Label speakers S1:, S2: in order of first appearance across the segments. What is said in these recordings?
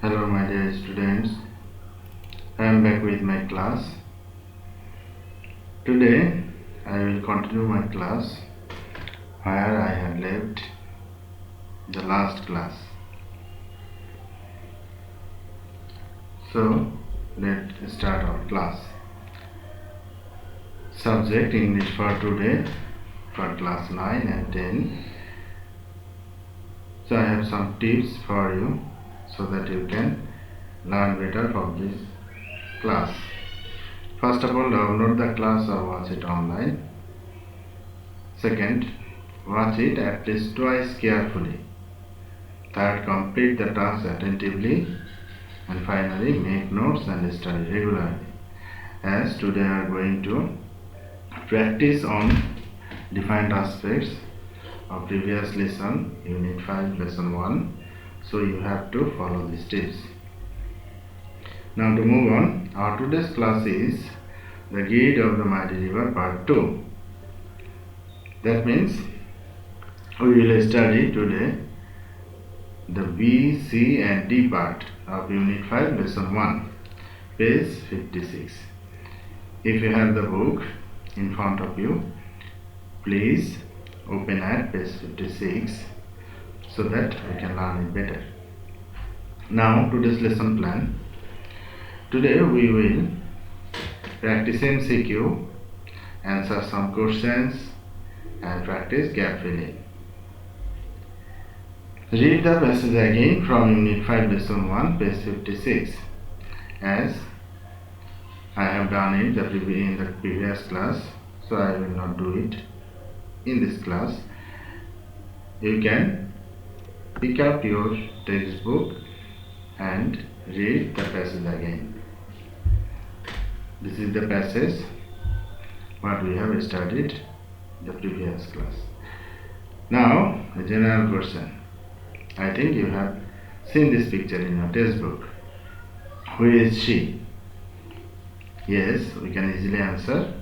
S1: Hello my dear students, I am back with my class. Today I will continue my class where I had left the last class. So let's start our class. Subject English for today for class 9 and 10. So I have some tips for you so that you can learn better from this class. First of all, download the class or watch it online. Second, watch it at least twice carefully. Third, complete the task attentively. And finally, make notes and study regularly. As today I am going to practice on defined aspects of previous lesson, Unit 5, Lesson 1. So you have to follow these tips. Now to move on, our today's class is the Gate of the Mighty River Part 2. That means we will study today the B, C and D part of Unit 5, Lesson 1, page 56. If you have the book in front of you, please open at page 56 so that we can learn it better. Now today's lesson plan. Today we will practice MCQ, answer some questions and practice gap filling. Read the passage again from Unit 5, Lesson 1, page 56, as I have done it in the previous class, so I will not do it in this class. You can pick up your textbook and read the passage again. This is the passage what we have studied in the previous class. Now, a general question. I think you have seen this picture in your textbook. Who is she? Yes, we can easily answer.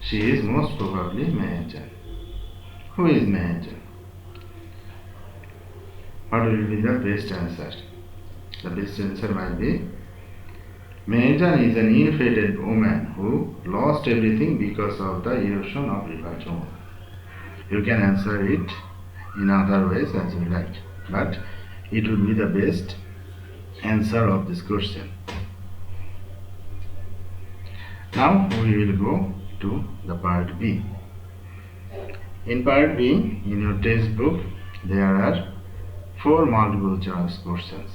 S1: She is most probably Mehajan. Who is Mehajan? What will be the best answer? The best answer might be Mehajan is an ill-fated woman who lost everything because of the erosion of River Jamuna. You can answer it in other ways as you like, but it would be the best answer of this question. Now we will go to the part B. In part B, in your textbook, there are 4 multiple choice questions.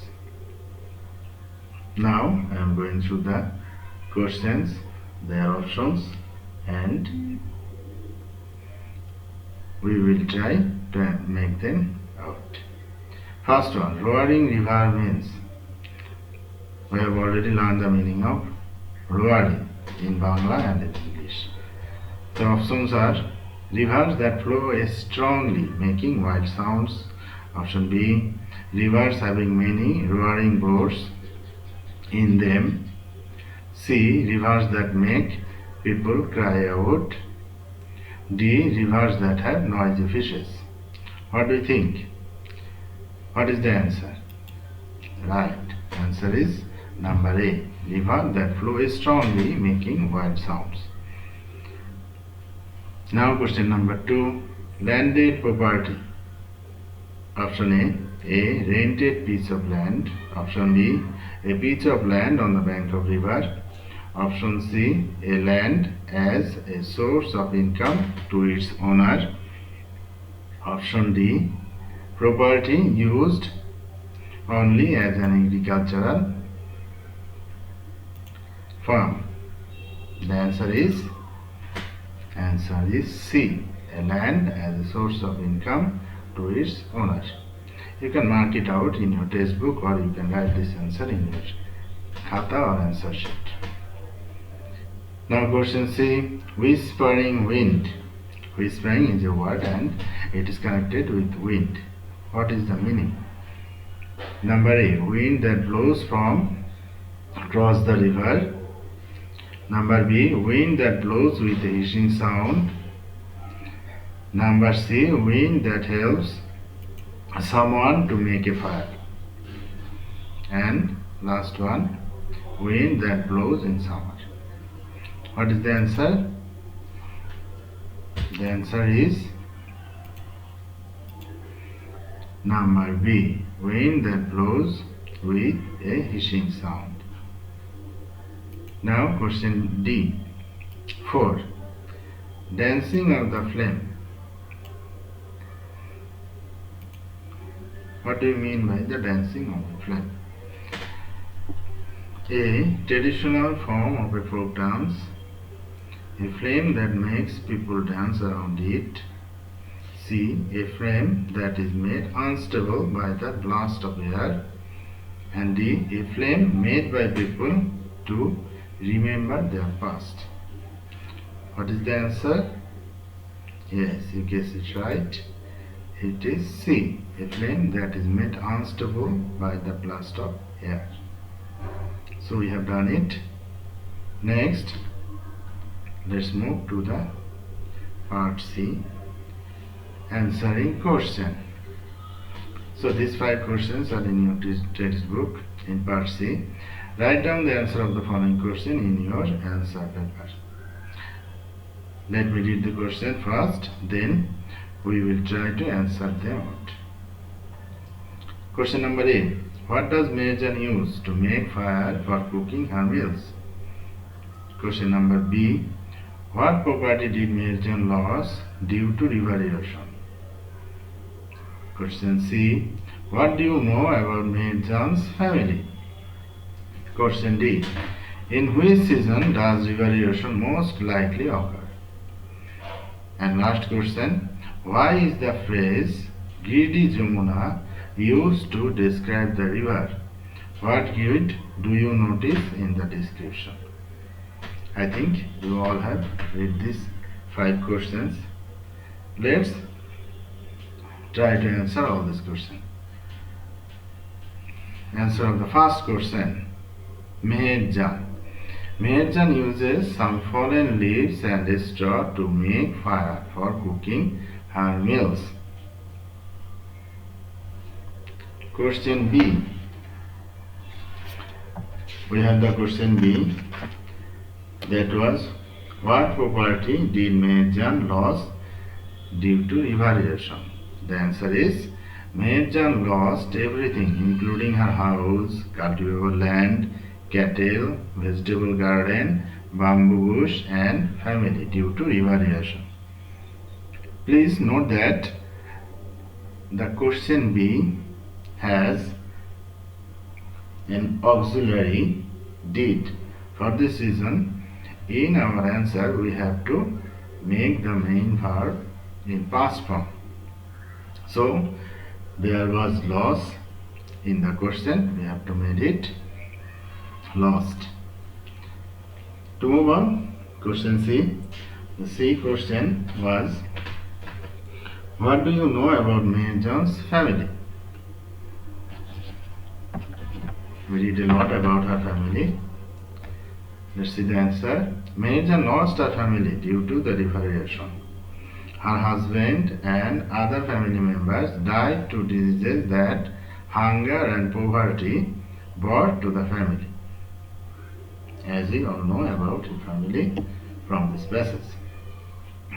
S1: Now I am going through the questions, their options, and we will try to make them out. First one, roaring river means. We have already learned the meaning of roaring in Bangla and in English. The options are rivers that flow strongly, making wild sounds. Option B, rivers having many roaring boats in them. C, rivers that make people cry out. D, rivers that have noisy fishes. What do you think? What is the answer? Right, answer is number A, river that flow strongly, making wild sounds. Now question number 2, landed property. Option A, rented piece of land. Option B, a piece of land on the bank of river. Option C, a land as a source of income to its owner. Option D, property used only as an agricultural farm. The answer is C, a land as a source of income to its owner. You can mark it out in your textbook or you can write this answer in your khata or answer sheet. Now question C, whispering wind. Whispering is a word and it is connected with wind. What is the meaning? Number A, wind that blows from across the river. Number B, wind that blows with a hissing sound. Number C, wind that helps someone to make a fire. And last one, wind that blows in summer. What is the answer? The answer is number B, wind that blows with a hissing sound. Now question D. 4. Dancing of the flame. What do you mean by the dancing of the flame? A traditional form of a folk dance, a flame that makes people dance around it. C. A flame that is made unstable by the blast of air. And D. A flame made by people to remember their past. What is the answer? Yes, you guessed it right. It is C. A flame that is made unstable by the blast of air. So we have done it. Next, let's move to the part C, answering question. So these 5 questions are in your textbook in part C. Write down the answer of the following question in your answer paper. Let me read the question first, then we will try to answer them out. Question number A. What does Meherjan use to make fire for cooking her meals? Question number B. What property did Meherjan lose due to river erosion? Question C. What do you know about Meherjan's family? Question D. In which season does river erosion most likely occur? And last question. Why is the phrase Girdi Jamuna used to describe the river? What grid do you notice in the description? I think you all have read these 5 questions. Let's try to answer all these questions. Answer of the first question. Meherjan. Meherjan uses some fallen leaves and straw to make fire for cooking her meals. Question B. We have the question B. That was, what property did Meherjan lose due to river erosion? The answer is, Meherjan lost everything, including her house, cultivable land, cattle, vegetable garden, bamboo bush and family due to river erosion. Please note that the question B has an auxiliary did. For this reason, in our answer we have to make the main verb in past form. So there was loss in the question, we have to make it lost. To move on, question C. The C question was, what do you know about Meherjan's family? We read a lot about her family. Let's see the answer. Meherjan lost her family due to the river erosion. Her husband and other family members died to diseases that hunger and poverty brought to the family. As we all know about her family from this passage.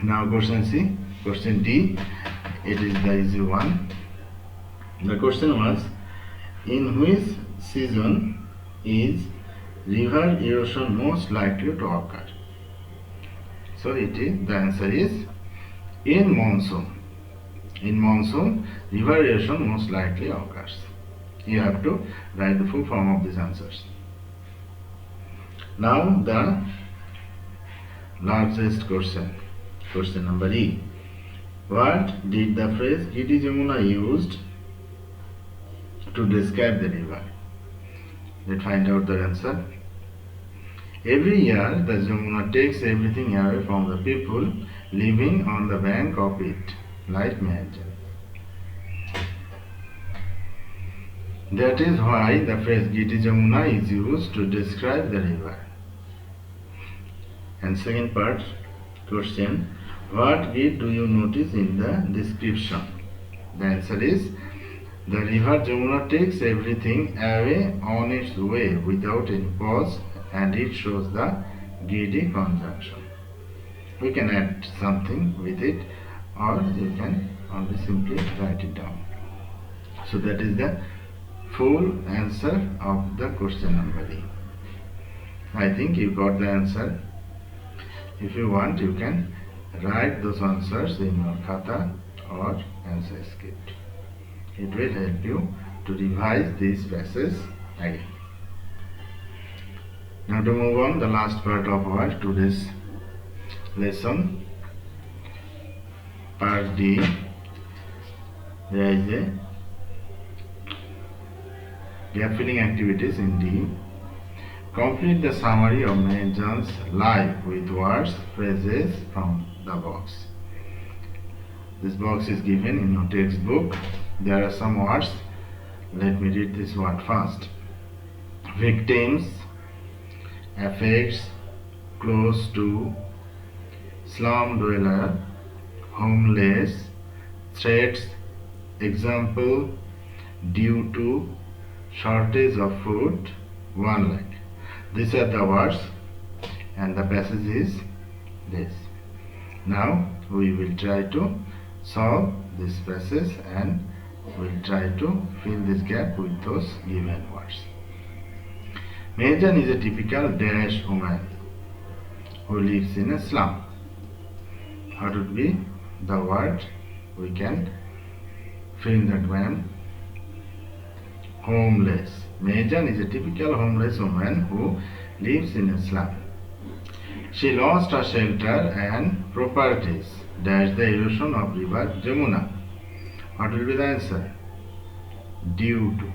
S1: Now question C. Question D. It is the easy one. The question was, in which season is river erosion most likely to occur? So the answer is in monsoon. In monsoon, river erosion most likely occurs. You have to write the full form of these answers. Now the largest question. Question number E. What did the phrase Girdi Jamuna used to describe the river? Let's find out the answer. Every year, the Jamuna takes everything away from the people living on the bank of it, like Meherjan. That is why the phrase Girdi Jamuna is used to describe the river. And second part, question, what grid do you notice in the description? The answer is, The river Jamuna takes everything away on its way without any pause, and it shows the greedy conjunction. We can add something with it, or you can only simply write it down. So that is the full answer of the question number E. I think you got the answer. If you want, you can write those answers in your khata or answer script. It will help you to revise these passages again. Now to move on, the last part of our today's lesson, part D. There is a gap filling activities in D. Complete the summary of Meherjan's life with words, phrases from the box. This box is given in your textbook. There are some words. Let me read this word first. Victims, affects, close to, slum dweller, homeless, threats, example, due to, shortage of food, 1 lakh. These are the words, and the passage is this. Now we will try to solve this passage and we will try to fill this gap with those given words. Meherjan is a typical Danish woman who lives in a slum. What would be the word? We can fill that one. Homeless. Meherjan is a typical homeless woman who lives in a slum. She lost her shelter and properties. Dash the erosion of river Jamuna. What will be the answer? Due to.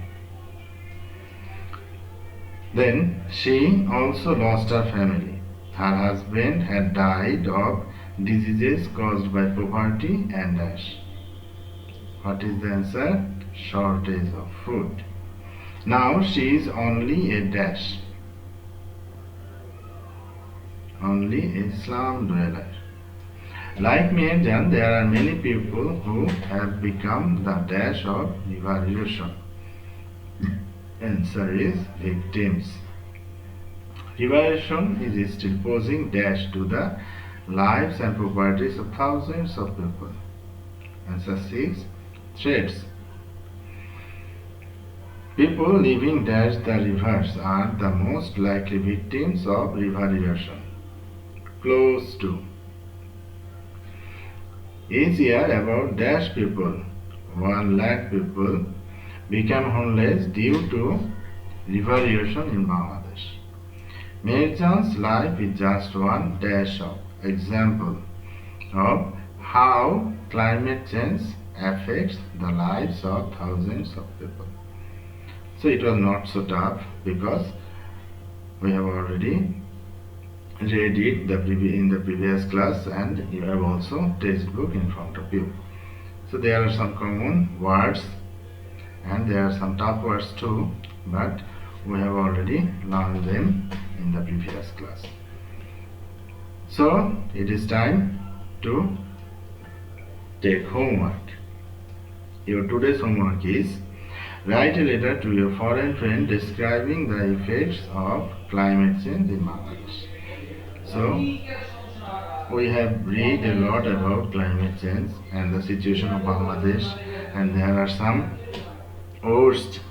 S1: Then she also lost her family. Her husband had died of diseases caused by poverty and dash. What is the answer? Shortage of food. Now she is only a dash. Only a slum dweller. Like Meherjan, there are many people who have become the dash of river erosion. Answer is victims. River erosion is still posing dash to the lives and properties of thousands of people. Answer 6. Threats. People living dash the rivers are the most likely victims of river erosion. Close to. Each year about dash people, 1 lakh people, become homeless due to river erosion in Bangladesh. Meherjan's life is just one dash of example of how climate change affects the lives of thousands of people. So it was not so tough because we have already read it in the previous class, and you have also textbook in front of you. So there are some common words and there are some tough words too, but we have already learned them in the previous class. So it is time to take homework. Your today's homework is write a letter to your foreign friend describing the effects of climate change in Bangladesh. So we have read a lot about climate change and the situation of Bangladesh, and there are some worst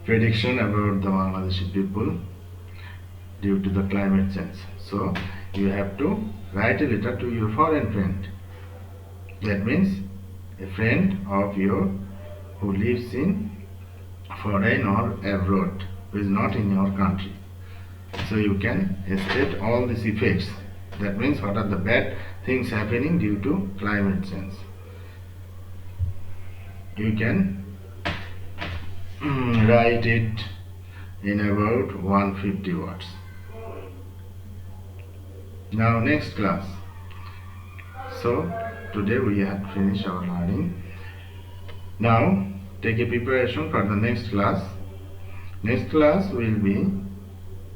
S1: prediction about the Bangladeshi people due to the climate change. So you have to write a letter to your foreign friend. That means a friend of yours who lives in foreign or abroad, who is not in your country. So you can state all these effects. That means what are the bad things happening due to climate change. You can write it in about 150 words. Now next class. So today we have finished our learning. Now take a preparation for the next class. Next class will be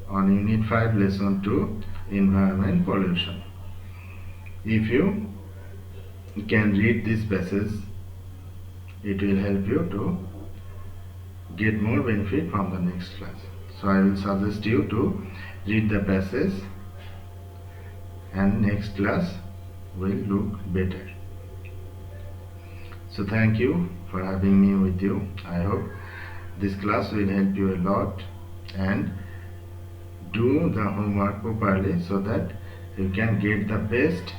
S1: on Unit 5 Lesson 2, Environment Pollution. If you can read this passage it will help you to get more benefit from the next class. So I will suggest you to read the passage, and next class will look better. So thank you for having me with you. I hope this class will help you a lot, and do the homework properly so that you can get the best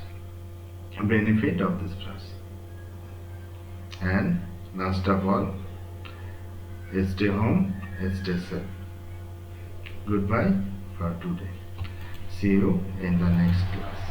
S1: benefit of this class. And last of all, stay home, stay safe. Goodbye for today. See you in the next class.